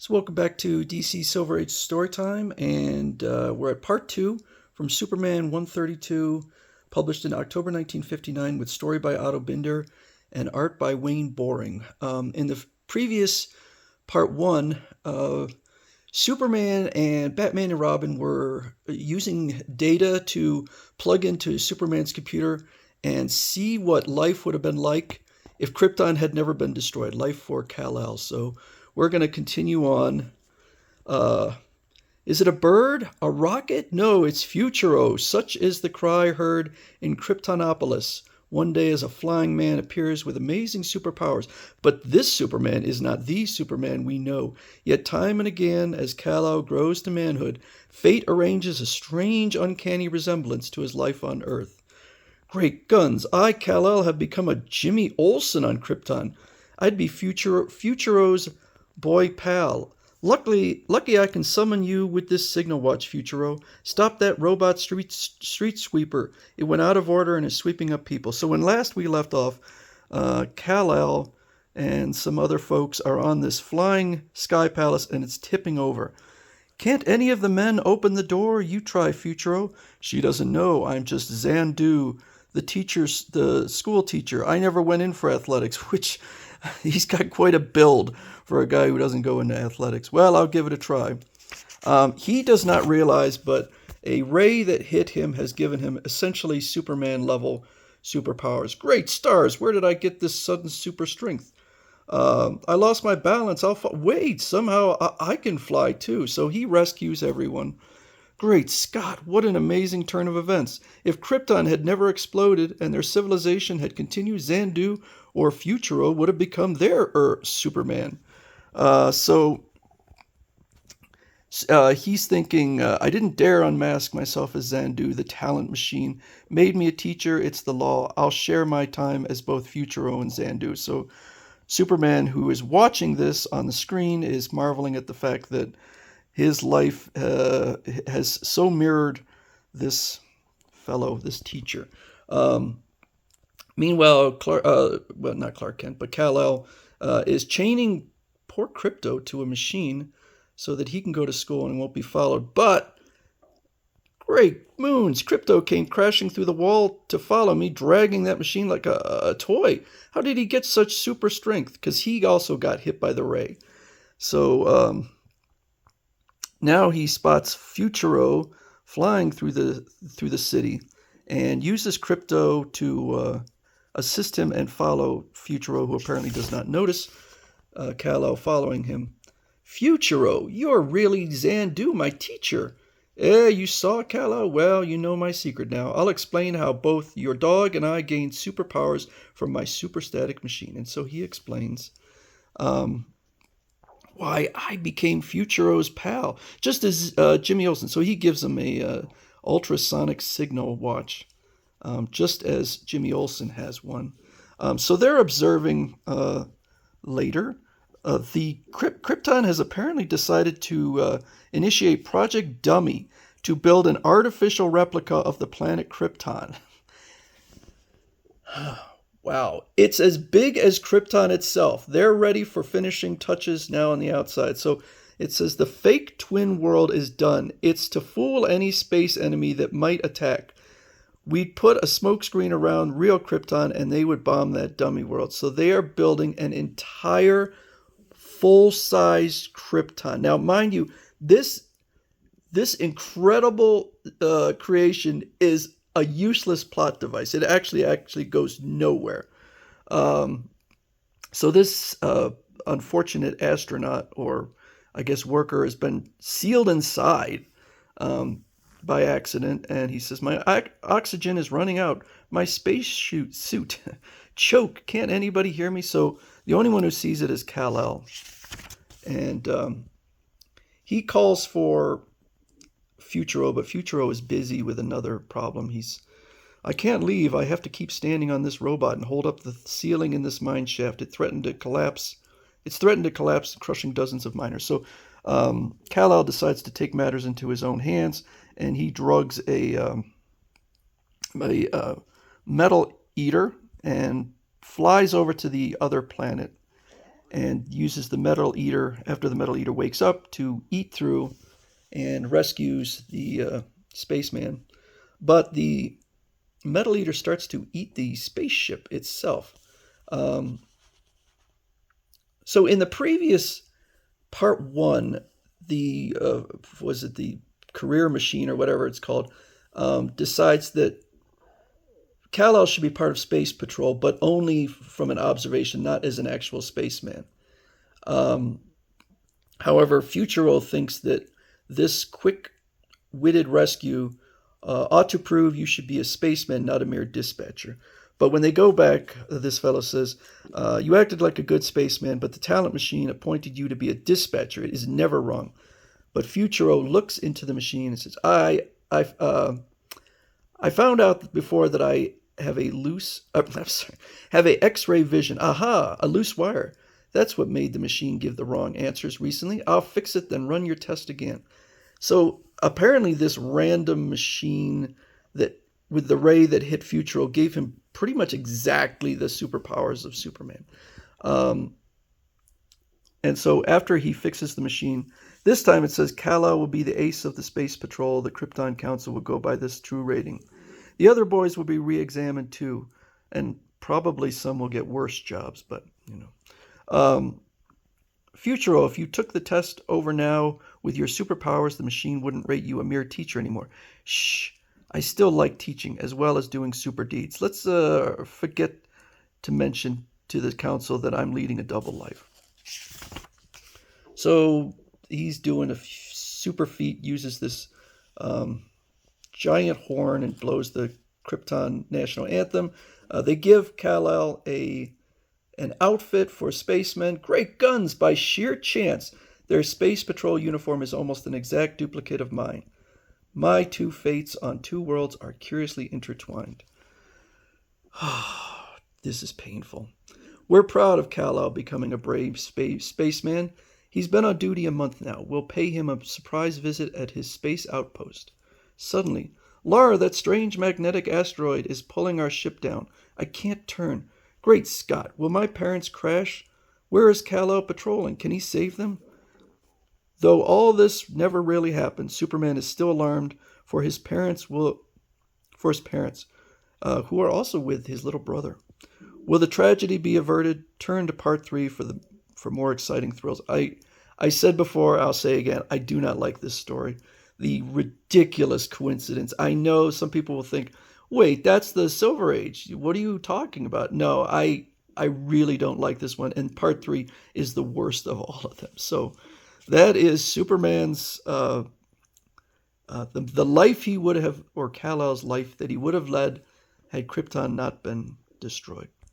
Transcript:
So welcome back to DC Silver Age Storytime, and we're at part two from Superman 132, published in October 1959 with story by Otto Binder and art by Wayne Boring. In the previous part one, Superman and Batman and Robin were using data to plug into Superman's computer and see what life would have been like if Krypton had never been destroyed, life for Kal-El. So we're going to continue on. Uh, is it a bird? A rocket? No, it's Futuro. Such is the cry heard in Kryptonopolis. One day as a flying man appears with amazing superpowers. But this Superman is not the Superman we know. Yet time and again, as Kal-El grows to manhood, fate arranges a strange, uncanny resemblance to his life on Earth. Great guns, I, Kal-El, have become a Jimmy Olsen on Krypton. I'd be Futuro's boy pal. Lucky I can summon you with this signal watch, Futuro. Stop that robot street sweeper. It went out of order and is sweeping up people. So when last we left off, Kal-El and some other folks are on this flying sky palace and it's tipping over. Can't any of the men open the door? You try, Futuro. She doesn't know. I'm just Zandu, the school teacher. I never went in for athletics, which he's got quite a build for a guy who doesn't go into athletics. Well, I'll give it a try. He does not realize, but a ray that hit him has given him essentially Superman-level superpowers. Great stars! Where did I get this sudden super strength? I lost my balance. Wait, somehow I can fly too. So he rescues everyone. Great Scott, what an amazing turn of events. If Krypton had never exploded and their civilization had continued, Zandu or Futuro would have become their Superman. So he's thinking, I didn't dare unmask myself as Zandu, the talent machine. Made me a teacher, it's the law. I'll share my time as both Futuro and Zandu. So Superman, who is watching this on the screen, is marveling at the fact that his life has so mirrored this fellow, this teacher. Meanwhile, not Clark Kent, but Kal-El is chaining poor Krypto to a machine so that he can go to school and won't be followed. But, great moons, Krypto came crashing through the wall to follow me, dragging that machine like a toy. How did he get such super strength? Because he also got hit by the ray. So, now he spots Futuro flying through the city and uses Krypto to assist him and follow Futuro, who apparently does not notice Kal-El following him. Futuro, you're really Zandu, my teacher. You saw Kal-El? Well, you know my secret now. I'll explain how both your dog and I gained superpowers from my superstatic machine. And so he explains why I became Futuro's pal, just as Jimmy Olsen. So he gives him a ultrasonic signal watch, just as Jimmy Olsen has one. So they're observing later. The Krypton has apparently decided to initiate Project Dummy to build an artificial replica of the planet Krypton. Wow, it's as big as Krypton itself. They're ready for finishing touches now on the outside. So it says the fake twin world is done. It's to fool any space enemy that might attack. We'd put a smokescreen around real Krypton and they would bomb that dummy world. So they are building an entire full-size Krypton. Now, mind you, this incredible creation is a useless plot device. It actually goes nowhere. So this unfortunate astronaut, or I guess worker, has been sealed inside by accident, and he says, my oxygen is running out. My space suit. Choke. Can't anybody hear me? So the only one who sees it is Kal-El. And he calls for Futuro, but Futuro is busy with another problem. I can't leave. I have to keep standing on this robot and hold up the ceiling in this mine shaft. It's threatened to collapse, crushing dozens of miners. So Kal-El decides to take matters into his own hands, and he drugs a metal eater and flies over to the other planet and uses the Metal Eater after the Metal Eater wakes up to eat through and rescues the spaceman. But the Metal Eater starts to eat the spaceship itself. Um, so in the previous part one, the was it the career machine or whatever it's called, decides that Kal-El should be part of Space Patrol, but only from an observation, not as an actual spaceman. Um, However, Futuro thinks that this quick-witted rescue ought to prove you should be a spaceman, not a mere dispatcher. But when they go back, this fellow says, you acted like a good spaceman, but the talent machine appointed you to be a dispatcher. It is never wrong. But Futuro looks into the machine and says, I found out before that I have a have a X-ray vision. Aha, a loose wire. That's what made the machine give the wrong answers recently. I'll fix it, then run your test again. So apparently this random machine that with the ray that hit Futuro gave him pretty much exactly the superpowers of Superman. Um, and so after he fixes the machine, this time it says Kal-El will be the ace of the Space Patrol. The Krypton Council will go by this true rating. The other boys will be re-examined too, and probably some will get worse jobs, but you know. Futuro, if you took the test over now with your superpowers, the machine wouldn't rate you a mere teacher anymore. Shh, I still like teaching as well as doing super deeds. Let's forget to mention to the council that I'm leading a double life. So he's doing a super feat, uses this giant horn and blows the Krypton national anthem. They give Kal-El an outfit for spacemen. Great guns! By sheer chance, their Space Patrol uniform is almost an exact duplicate of mine. My two fates on two worlds are curiously intertwined. This is painful. We're proud of Kal-El becoming a brave spaceman. He's been on duty a month now. We'll pay him a surprise visit at his space outpost. Suddenly, Lara, that strange magnetic asteroid is pulling our ship down. I can't turn. Great Scott, will my parents crash? Where is Kal-El patrolling? Can he save them? Though all this never really happened, Superman is still alarmed for his parents, who are also with his little brother. Will the tragedy be averted? Turn to part 3 for more exciting thrills. I said before, I'll say again, I do not like this story. The ridiculous coincidence. I know some people will think, wait, that's the Silver Age. What are you talking about? No, I really don't like this one. And part 3 is the worst of all of them. So that is Superman's, the life he would have, or Kal-El's life that he would have led had Krypton not been destroyed.